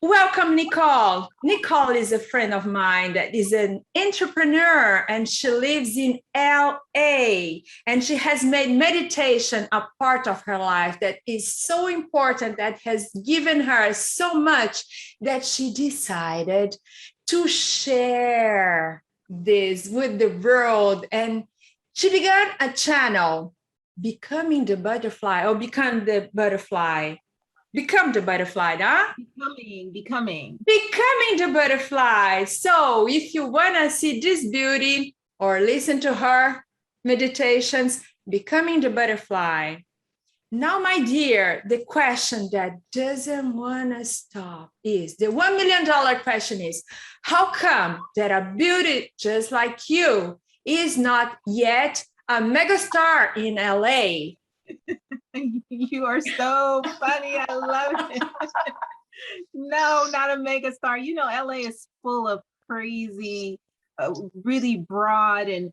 Welcome, Nicole. Nicole is a friend of mine that is an entrepreneur and she lives in LA and she has made meditation a part of her life that is so important, that has given her so much that she decided to share this with the world. And she began a channel, Becoming the Butterfly, or Become the Butterfly. Become the butterfly, huh? Becoming the butterfly. So if you want to see this beauty or listen to her meditations, becoming the butterfly. Now, my dear, the question that doesn't want to stop is the $1 million question is, how come that a beauty just like you is not yet a megastar in LA? You are so funny. I love it. No, not a mega star. You know, LA is full of crazy, really broad and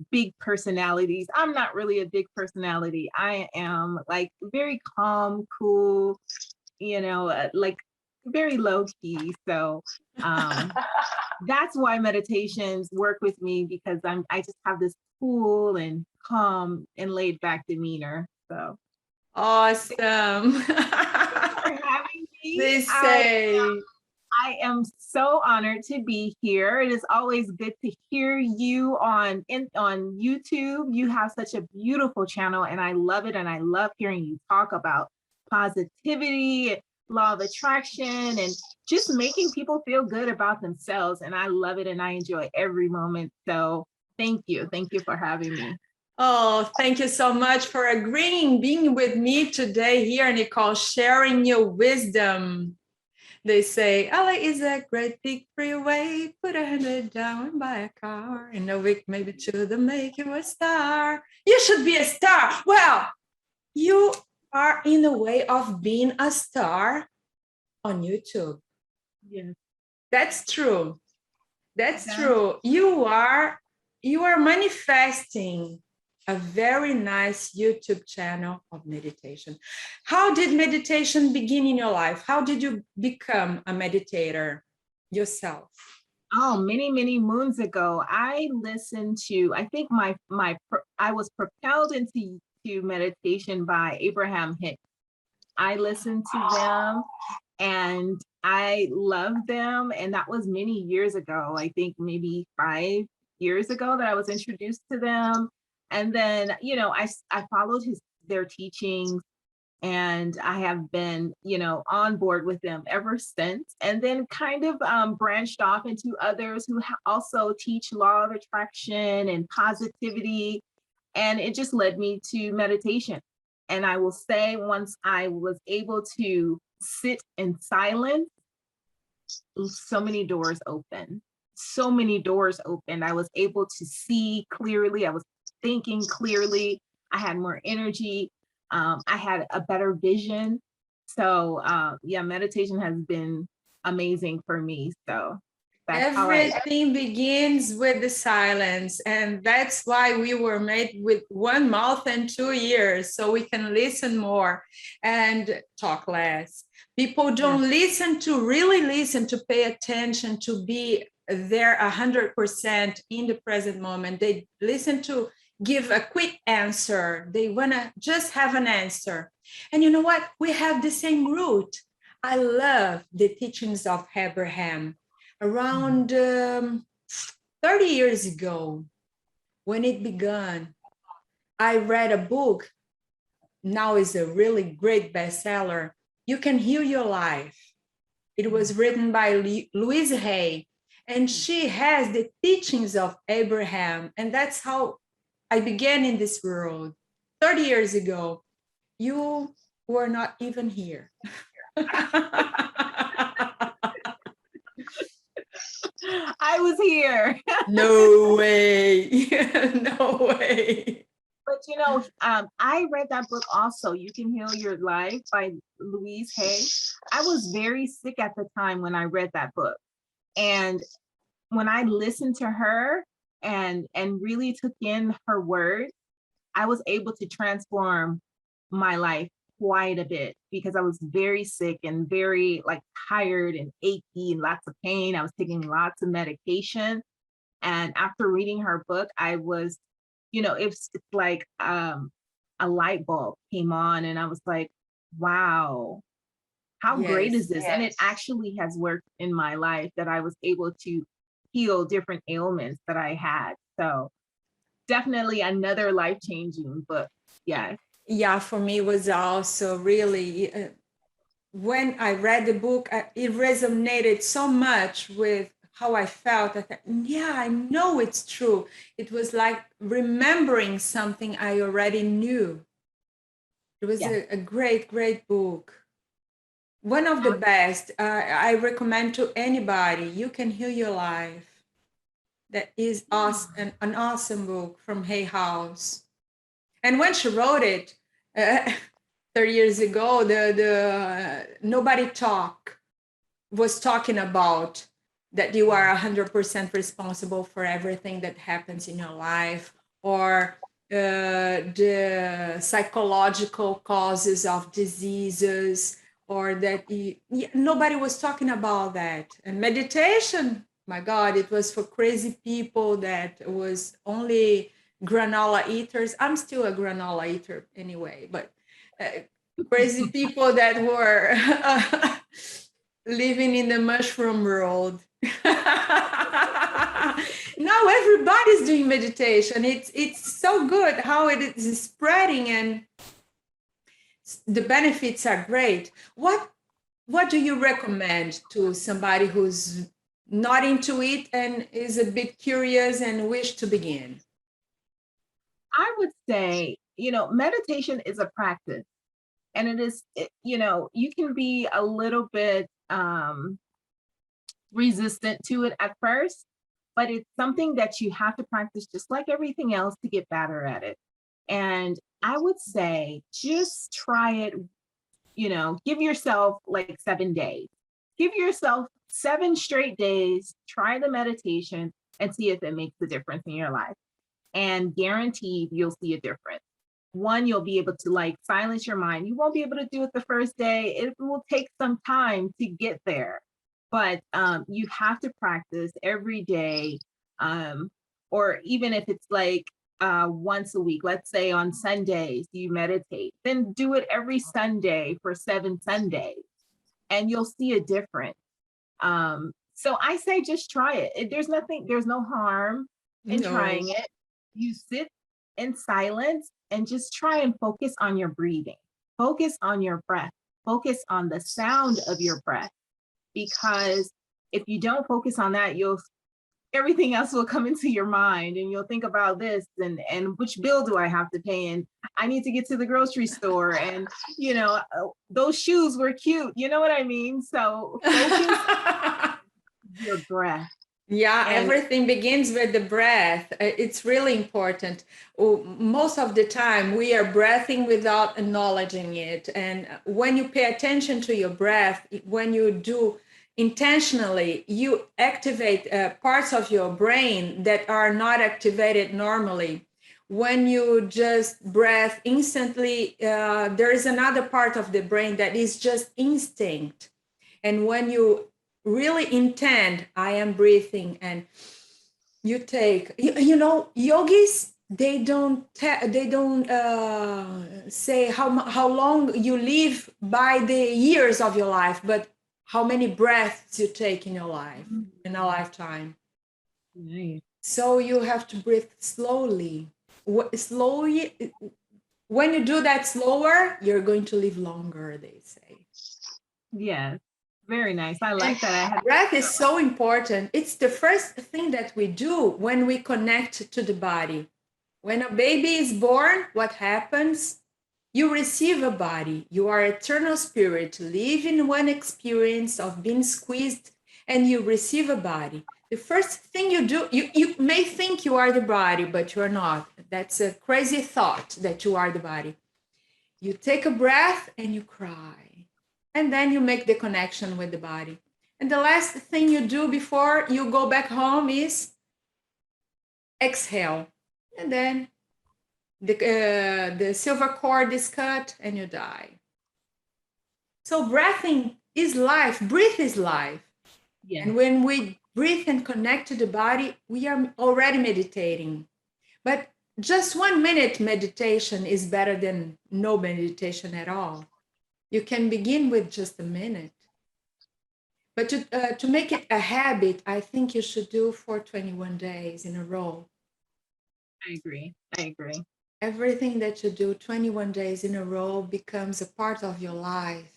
big personalities. I'm not really a big personality. I am like very calm, cool, like very low key. So that's why meditations work with me, because I just have this cool and calm and laid back demeanor. So awesome. for having me. They say I am so honored to be here. It is always good to hear you on YouTube. You have such a beautiful channel and I love it. And I love hearing you talk about positivity, law of attraction, and just making people feel good about themselves. And I love it and I enjoy every moment. So thank you. Thank you for having me. Oh, thank you so much for agreeing, being with me today here, Nicole, sharing your wisdom. They say, LA is a great big freeway, put $100 down and buy a car. In a week, maybe two, to make you a star. You should be a star. Well, you are in the way of being a star on YouTube. Yeah. That's true. That's true. You are manifesting a very nice YouTube channel of meditation. How did meditation begin in your life? How did you become a meditator yourself? Oh, many moons ago, I listened to, I think I was propelled into meditation by Abraham Hicks. I listened to them and I loved them. And that was many years ago. I think maybe 5 years ago that I was introduced to them. And then, I followed their teachings and I have been, on board with them ever since. And then kind of branched off into others who also teach law of attraction and positivity. And it just led me to meditation. And I will say, once I was able to sit in silence, so many doors opened. So many doors opened. I was able to see clearly. I was thinking clearly. I had more energy. I had a better vision. So meditation has been amazing for me. So everything begins with the silence, and that's why we were made with 1 mouth and 2 ears, so we can listen more and talk less. People don't listen to really listen, to pay attention, to be there 100% in the present moment. They listen to give a quick answer. They want to just have an answer. And you know what? We have the same root. I love the teachings of Abraham. Around 30 years ago, when it began, I read a book. Now is a really great bestseller. You Can Heal Your Life. It was written by Louise Hay, and she has the teachings of Abraham. And that's how I began in this world 30 years ago. You were not even here. I was here. No way. No way. But I read that book also, You Can Heal Your Life by Louise Hay. I was very sick at the time when I read that book. And when I listened to her and really took in her words, I was able to transform my life quite a bit because I was very sick and very like tired and achy and lots of pain. I was taking lots of medication. And after reading her book, I was, it's like a light bulb came on and I was like, wow, how great is Yes. this? And it actually has worked in my life that I was able to heal different ailments that I had. So definitely another life-changing book. Yeah. Yeah, for me it was also really, when I read the book, it resonated so much with how I felt. I thought, yeah, I know it's true. It was like remembering something I already knew. It was Yeah. a great, great book. One of the best. I recommend to anybody. You Can Heal Your Life. That is awesome, an awesome book from Hay House. And when she wrote it, uh, 30 years ago, the nobody was talking about that you are 100% responsible for everything that happens in your life, or the psychological causes of diseases, or that nobody was talking about that. And meditation, my God, it was for crazy people that was only granola eaters. I'm still a granola eater anyway, but crazy people that were living in the mushroom world. Now everybody's doing meditation. It's so good how it is spreading, and the benefits are great. What do you recommend to somebody who's not into it and is a bit curious and wish to begin? I would say, meditation is a practice and you can be a little bit resistant to it at first, but it's something that you have to practice just like everything else to get better at it. And I would say just try it, give yourself like 7 days. Give yourself 7 straight days, try the meditation and see if it makes a difference in your life. And guaranteed you'll see a difference. One, you'll be able to like silence your mind. You won't be able to do it the first day. It will take some time to get there, but you have to practice every day, or even if it's like once a week. Let's say on Sundays you meditate, then do it every Sunday for 7 Sundays, and you'll see a difference. So I say just try it. There's no harm in No. trying it. You sit in silence and just try and focus on your breathing. Focus on your breath. Focus on the sound of your breath. Because if you don't focus on that, everything else will come into your mind and you'll think about this and which bill do I have to pay, and I need to get to the grocery store, and those shoes were cute, you know what I mean? So focus your breath. Yeah, And everything begins with the breath. It's really important. Most of the time, we are breathing without acknowledging it. And when you pay attention to your breath, when you do intentionally, you activate parts of your brain that are not activated normally. When you just breath instantly, there is another part of the brain that is just instinct. And when you really intend, I am breathing, and you take, yogis, they don't say how long you live by the years of your life, but how many breaths you take in your life, in a lifetime. nice. So you have to breathe slowly. Slowly, when you do that slower, you're going to live longer, they say. Yes, very nice. I And like that. I had breath is so important. It's the first thing that we do when we connect to the body. When a baby is born, what happens? You receive a body. You are eternal spirit, living one experience of being squeezed, and you receive a body. The first thing you do, you may think you are the body, but you are not. That's a crazy thought that you are the body. You take a breath and you cry. And then you make the connection with the body. And the last thing you do before you go back home is exhale. And then the silver cord is cut and you die. So breathing is life. Breathe is life. Yeah, And when we breathe and connect to the body, we are already meditating. But just 1 minute meditation is better than no meditation at all. You can begin with just a minute. But to make it a habit, I think you should do for 21 days in a row. I agree. I agree. Everything that you do 21 days in a row becomes a part of your life.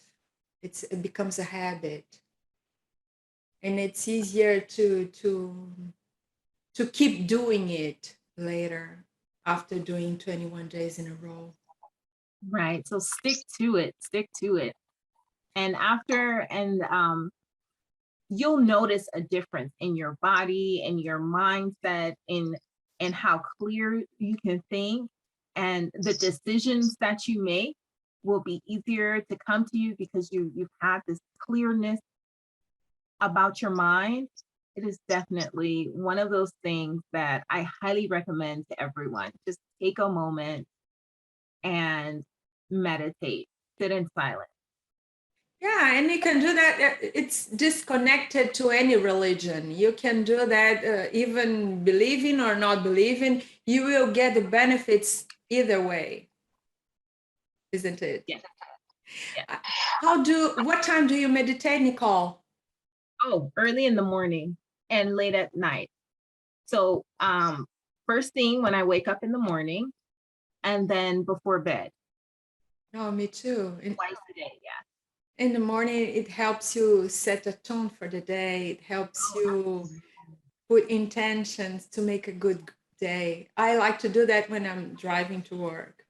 It becomes a habit. And it's easier to keep doing it later after doing 21 days in a row. Right. So stick to it. Stick to it. And you'll notice a difference in your body and your mindset in how clear you can think, and the decisions that you make will be easier to come to you because you've had this clearness about your mind. It is definitely one of those things that I highly recommend to everyone. Just take a moment and meditate, sit in silence. Yeah, and you can do that. It's disconnected to any religion. You can do that even believing or not believing. You will get the benefits either way, isn't it? Yeah. Yeah. What time do you meditate, Nicole? Oh, early in the morning and late at night. So first thing when I wake up in the morning, and then before bed. Oh, me too. Twice a day, yeah. In the morning, it helps you set a tone for the day. It helps you put intentions to make a good day. I like to do that when I'm driving to work.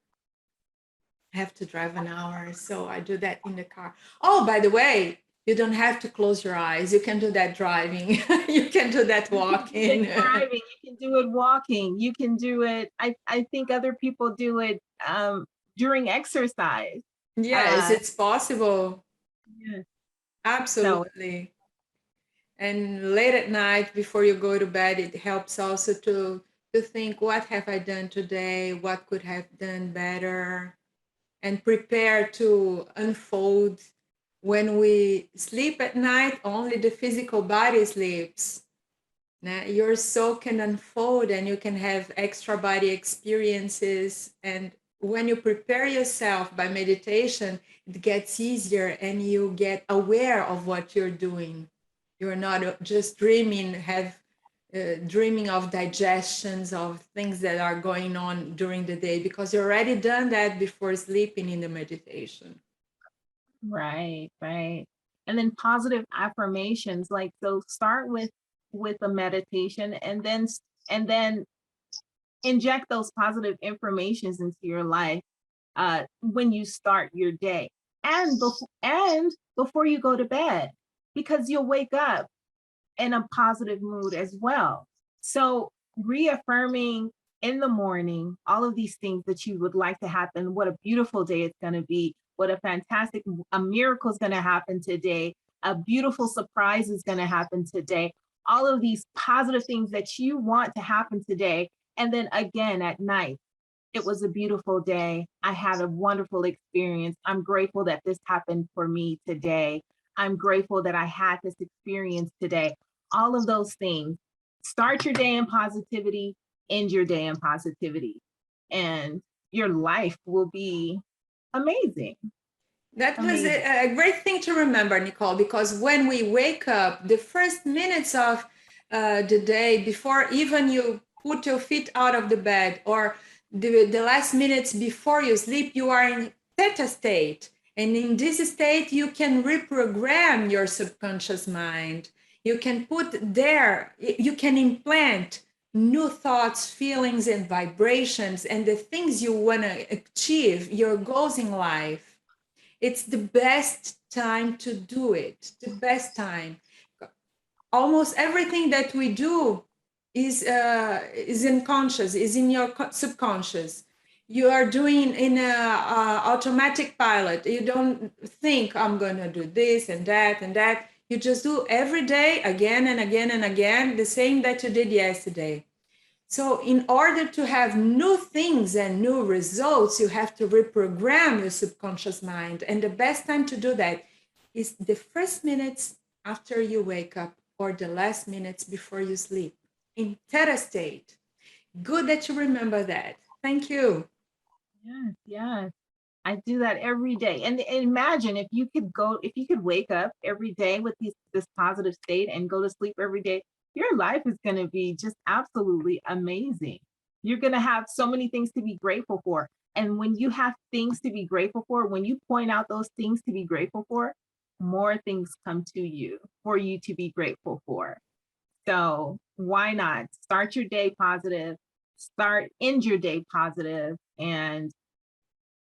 I have to drive an hour, so I do that in the car. Oh, by the way, you don't have to close your eyes. You can do that driving. You can do that walking. Driving, you can do it walking, you can do it. I think other people do it during exercise. Yes, it's possible. Yeah. So Absolutely. And late at night before you go to bed, it helps also to think, what have I done today? What could have done better? And prepare to unfold. When we sleep at night, only the physical body sleeps. Now, your soul can unfold and you can have extra body experiences. And when you prepare yourself by meditation, it gets easier and you get aware of what you're doing. You're not just dreaming of digestions of things that are going on during the day, because you already done that before sleeping in the meditation. right, right. And then positive affirmations, like, so start with a meditation, and then inject those positive informations into your life when you start your day, and before you go to bed, because you'll wake up in a positive mood as well. So reaffirming in the morning all of these things that you would like to happen, what a beautiful day it's going to be, what a miracle is going to happen today, a beautiful surprise is going to happen today, all of these positive things that you want to happen today. And then again at night, it was a beautiful day. I had a wonderful experience. I'm grateful that this happened for me today. I'm grateful that I had this experience today. All of those things. Start your day in positivity, end your day in positivity, and your life will be amazing. That was Amazing. a great thing to remember, Nicole, because when we wake up, the first minutes of the day, before even you put your feet out of the bed, or the last minutes before you sleep, you are in theta state. And in this state, you can reprogram your subconscious mind. You can you can implant new thoughts, feelings, and vibrations, and the things you want to achieve, your goals in life. It's the best time to do it, the best time. Almost everything that we do is unconscious, is in your subconscious. You are doing in a automatic pilot. You don't think, I'm going to do this and that and that. You just do every day, again and again and again, the same that you did yesterday. So in order to have new things and new results, you have to reprogram your subconscious mind. And the best time to do that is the first minutes after you wake up or the last minutes before you sleep in theta state. Good that you remember that. Thank you. Yes, yes. I do that every day. And imagine if you could wake up every day with this positive state and go to sleep every day, your life is going to be just absolutely amazing. You're going to have so many things to be grateful for. And when you have things to be grateful for, when you point out those things to be grateful for, more things come to you for you to be grateful for. So why not start your day positive, end your day positive, and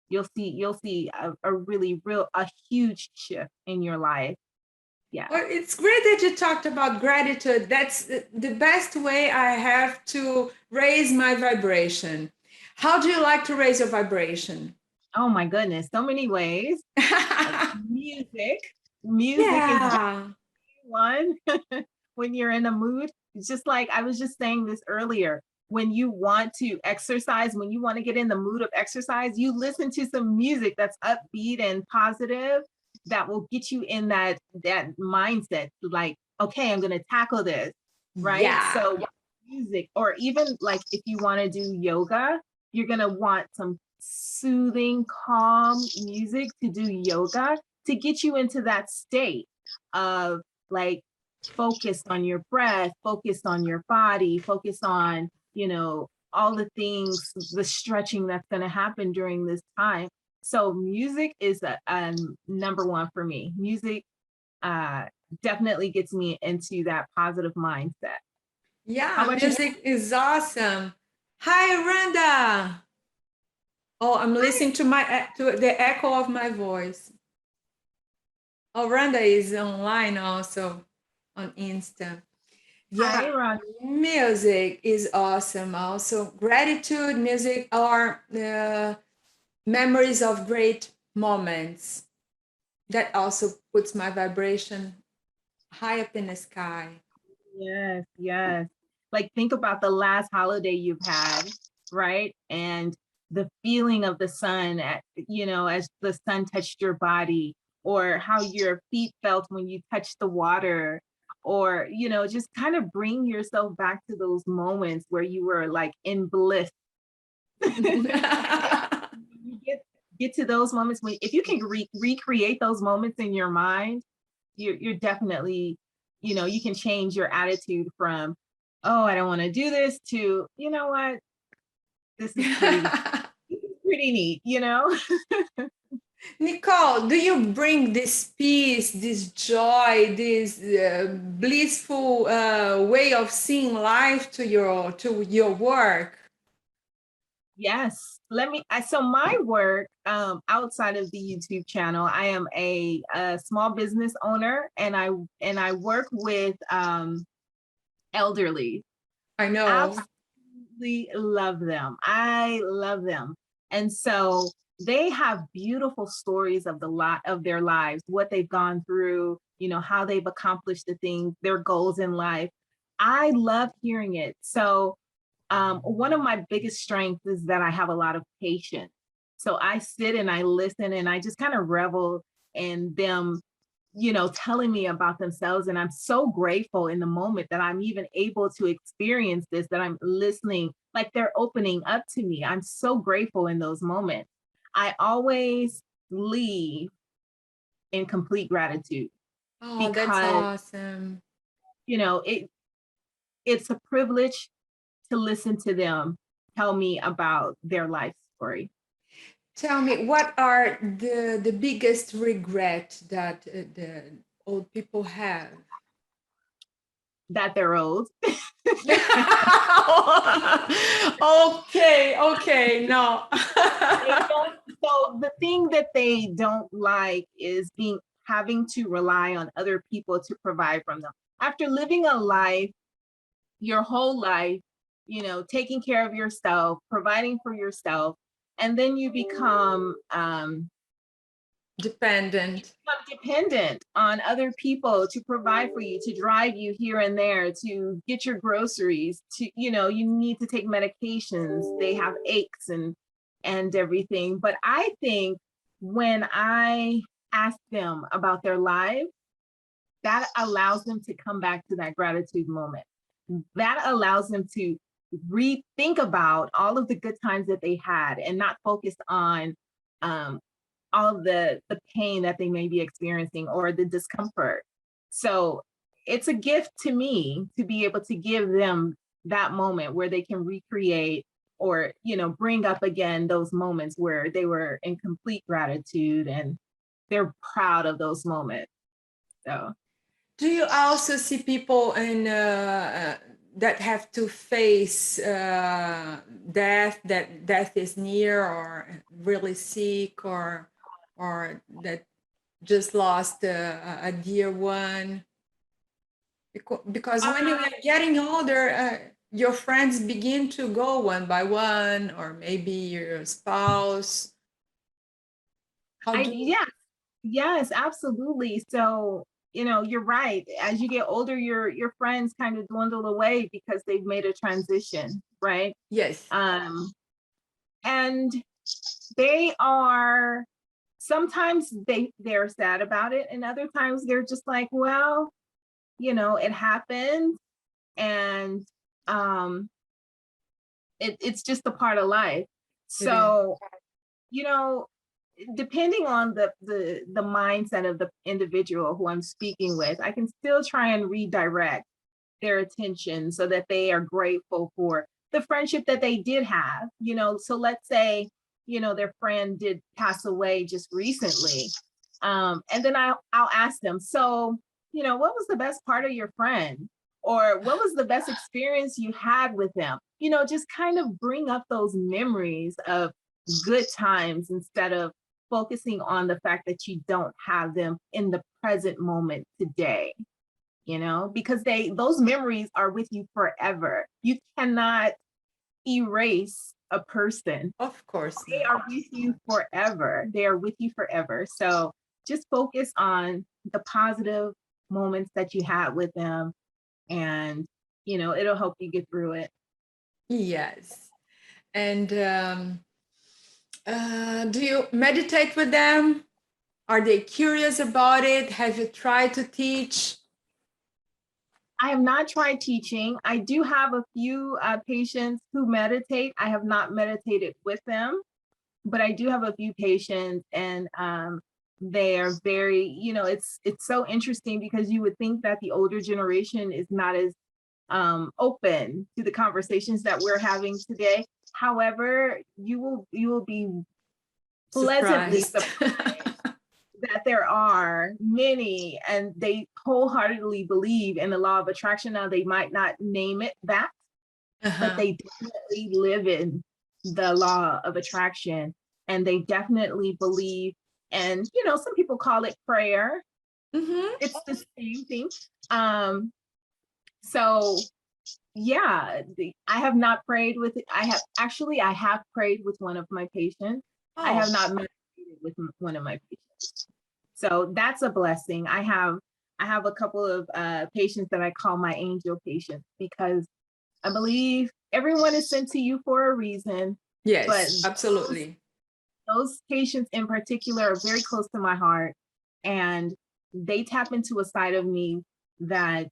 you'll see a huge shift in your life. Yeah. Well, it's great that you talked about gratitude. That's the best way I have to raise my vibration. How do you like to raise your vibration? Oh my goodness, so many ways. Music. Music is Yeah. one. When you're in a mood, it's just like I was just saying this earlier. When you want to exercise, when you want to get in the mood of exercise, you listen to some music that's upbeat and positive that will get you in that mindset, like, okay, I'm going to tackle this, right? Yeah. So music, or even like if you want to do yoga, you're going to want some soothing, calm music to do yoga to get you into that state of like focused on your breath, focused on your body, focused on, all the things, the stretching that's going to happen during this time. So music is a number one for me. Music definitely gets me into that positive mindset. How Yeah, about you? music is awesome. Hi, Randa. Oh, I'm listening to the echo of my voice. Oh, Randa is online also on Insta. Hi, Yeah, Ron. music is awesome. Also, gratitude, music are memories of great moments. That also puts my vibration high up in the sky. Yes, yes. Like think about the last holiday you've had, right? And the feeling of the sun as the sun touched your body, or how your feet felt when you touched the water, or just kind of bring yourself back to those moments where you were like in bliss. You get to those moments when if you can recreate those moments in your mind, you're definitely, you can change your attitude from, oh, I don't want to do this, to, you know what, this is pretty neat, Nicole, do you bring this peace, this joy, this blissful way of seeing life to your work? Yes. So my work, outside of the YouTube channel, I am a small business owner, and I work with elderly. I know. Absolutely love them. I love them. And so they have beautiful stories of their lives, what they've gone through, how they've accomplished the things, their goals in life. I love hearing it. So one of my biggest strengths is that I have a lot of patience. So I sit and I listen and I just kind of revel in them, telling me about themselves. And I'm so grateful in the moment that I'm even able to experience this, that I'm listening, like they're opening up to me. I'm so grateful in those moments. I always leave in complete gratitude, Oh, that's because, awesome. it's a privilege to listen to them tell me about their life story. Tell me, what are the biggest regret that the old people have? That they're old. Okay, no. So the thing that they don't like is having to rely on other people to provide from them. After living a life, your whole life, taking care of yourself, providing for yourself, and then you become Dependent. dependent on other people to provide for you, to drive you here and there, to get your groceries, to, you need to take medications, they have aches and everything. But I think when I ask them about their life, that allows them to come back to that gratitude moment. That allows them to rethink about all of the good times that they had and not focus on all of the pain that they may be experiencing or the discomfort. So it's a gift to me to be able to give them that moment where they can recreate or, you know, bring up again those moments where they were in complete gratitude and they're proud of those moments. So Do you also see people in that have to face death, that death is near or really sick, or that just lost a dear one? Because when you're getting older, your friends begin to go one by one, or maybe your spouse. Yes, absolutely. So, you know, you're right. As you get older, your friends kind of dwindle away because they've made a transition, right? Yes. And they are sometimes they're sad about it, and other times they're just like, well, you know, it happened, and it's just a part of life. So, you know, depending on the mindset of the individual who I'm speaking with, I can still try and redirect their attention so that they are grateful for the friendship that they did have. You know, so let's say, you know, their friend did pass away just recently. And then I'll ask them, so, you know, what was the best part of your friend? Or what was the best experience you had with them? You know, just kind of bring up those memories of good times instead of focusing on the fact that you don't have them in the present moment today, you know, because those memories are with you forever. You cannot erase a person. Of course. They are with you forever. They are with you forever. So just focus on the positive moments that you had with them, and, you know, it'll help you get through it. Yes. And do you meditate with them? Are they curious about it? Have you tried to teach? I have not tried teaching. I do have a few patients who meditate. I have not meditated with them, but I do have a few patients, and they are very, you know, it's so interesting because you would think that the older generation is not as open to the conversations that we're having today. However, you will be pleasantly surprised that there are many, and they wholeheartedly believe in the law of attraction. Now, they might not name it that, but they definitely live in the law of attraction, and they definitely believe. And, you know, some people call it prayer. It's the same thing. So yeah, I have not prayed with it. I have prayed with one of my patients. I have not meditated with one of my patients. So that's a blessing. I have a couple of patients that I call my angel patients, because I believe everyone is sent to you for a reason. Yes, but absolutely. Those patients in particular are very close to my heart, and they tap into a side of me that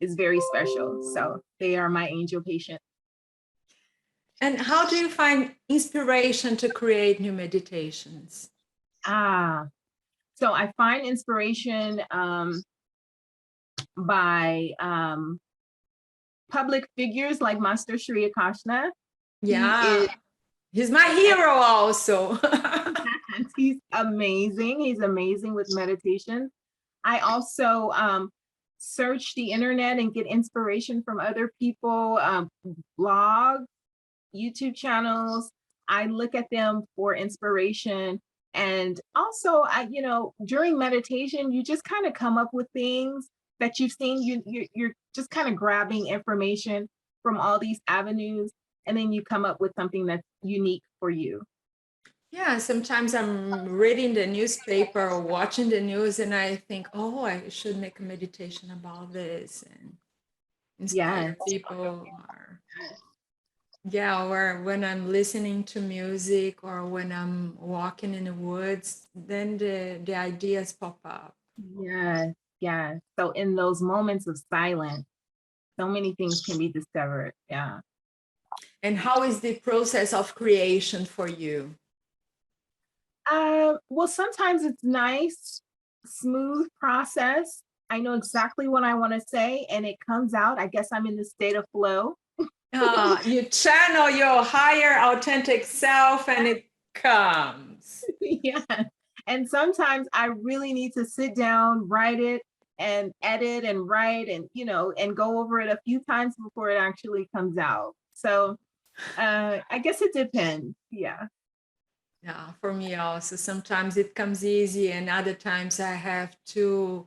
is very special. So they are my angel patients. And how do you find inspiration to create new meditations? So I find inspiration by public figures like Master Sri Akashna. Yeah, he's my hero also. He's amazing. He's amazing with meditation. I also search the internet and get inspiration from other people, blogs, YouTube channels. I look at them for inspiration. And also, you know, during meditation, you just kind of come up with things that you've seen. You're just kind of grabbing information from all these avenues, and then you come up with something that's unique for you. Yeah, sometimes I'm reading the newspaper or watching the news, and I think, oh, I should make a meditation about this and inspire people. Yeah, or when I'm listening to music or when I'm walking in the woods, then the ideas pop up. Yes, yes. So in those moments of silence, so many things can be discovered. Yeah. And how is the process of creation for you? Well, sometimes it's nice, smooth process. I know exactly what I want to say, and it comes out. I guess I'm in the state of flow. You channel your higher authentic self and it comes. Yeah. And sometimes I really need to sit down, write it, and edit and write and, and go over it a few times before it actually comes out. So I guess it depends. Yeah. Yeah, for me also. Sometimes it comes easy, and other times I have to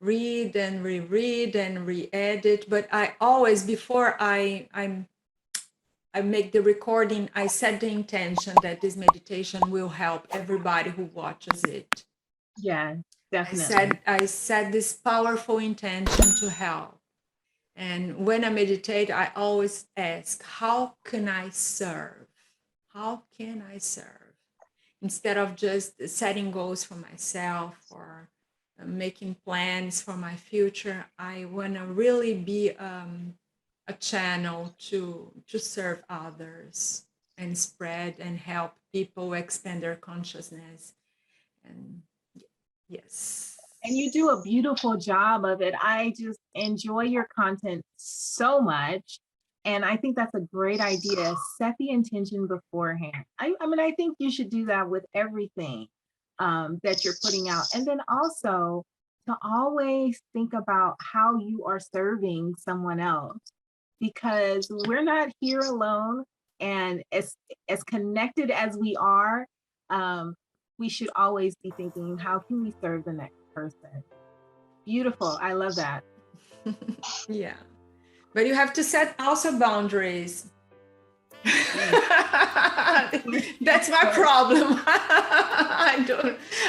read and reread and re-edit. But I always, before I make the recording, I set the intention that this meditation will help everybody who watches it. Yeah, definitely. I set this powerful intention to help. And when I meditate, I always ask, how can I serve? How can I serve? Instead of just setting goals for myself or making plans for my future, I want to really be a channel to serve others and spread and help people expand their consciousness. And yes. And you do a beautiful job of it. I just enjoy your content so much. And I think that's a great idea. Set the intention beforehand. I mean, I think you should do that with everything that you're putting out. And then also to always think about how you are serving someone else, because we're not here alone. And as connected as we are, we should always be thinking, how can we serve the next person? Beautiful. I love that. Yeah. But you have to set also boundaries. That's my problem.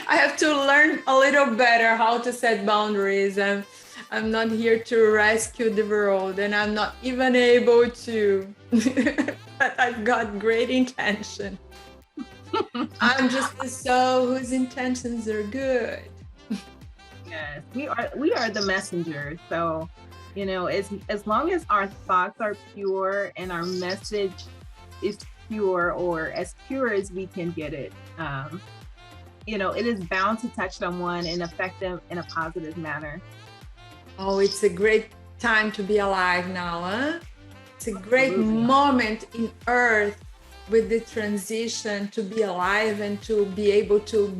I have to learn a little better how to set boundaries. I'm not here to rescue the world, and I'm not even able to. But I've got great intention. I'm just a soul whose intentions are good. Yes, we are the messengers. So, as long as our thoughts are pure and our message is pure, or as pure as we can get it, it is bound to touch someone and affect them in a positive manner. Oh, it's a great time to be alive now, huh? It's a great moment in Earth with the transition to be alive and to be able to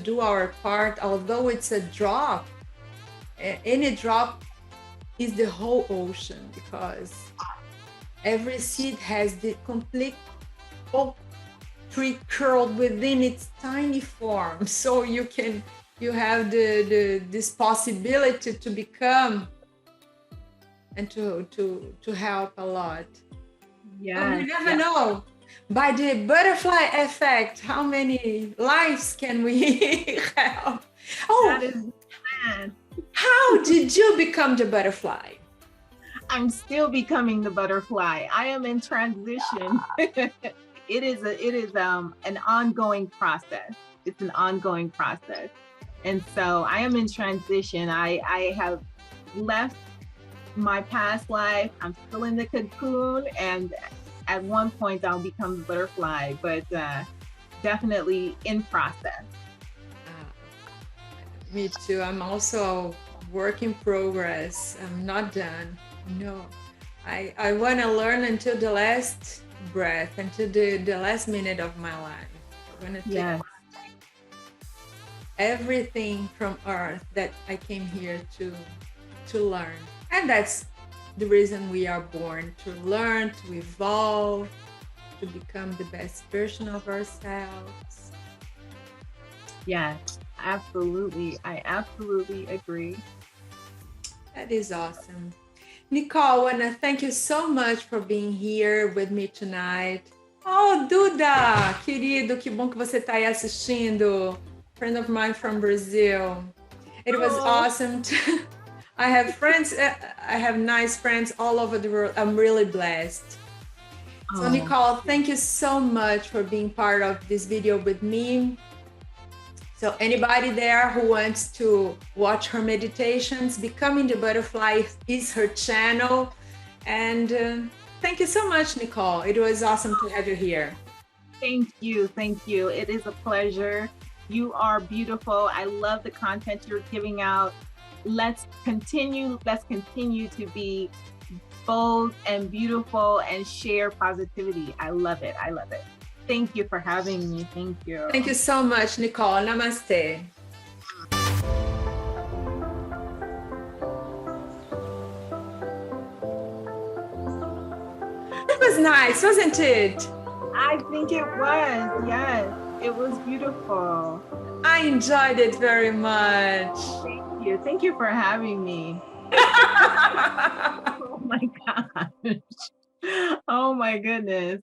do our part. Although it's a drop, any drop is the whole ocean, because every seed has the complete whole tree curled within its tiny form. So you have this possibility to become and to help a lot. Yeah, you never know. By the butterfly effect, how many lives can we help? that is the plan. How did you become the butterfly? I'm still becoming the butterfly. I am in transition. It is an ongoing process. It's an ongoing process. And so I am in transition. I have left my past life. I'm still in the cocoon, and at one point I'll become the butterfly, but definitely in process. Me too. I'm also a work in progress. I'm not done. No, I want to learn until the last breath, until the last minute of my life. I'm going to take everything from Earth that I came here to learn. And that's the reason we are born, to learn, to evolve, to become the best version of ourselves. Yes, absolutely. I absolutely agree. That is awesome. Nicole, I want to thank you so much for being here with me tonight. Oh, Duda, querido, que bom que você está aí assistindo. Friend of mine from Brazil. It was awesome. I have friends, I have nice friends all over the world. I'm really blessed. So Oh, Nicole, thank you so much for being part of this video with me. So anybody there who wants to watch her meditations, Becoming the Butterfly is her channel. And thank you so much, Nicole. It was awesome to have you here. thank you. Thank you. It is a pleasure. You are beautiful. I love the content you're giving out. Let's continue to be bold and beautiful and share positivity. I love it. I love it. Thank you for having me. Thank you. Thank you so much, Nicole. Namaste. It was nice, wasn't it? I think it was. Yes, it was beautiful. I enjoyed it very much. Thank you. Thank you for having me. Oh my gosh. Oh my goodness.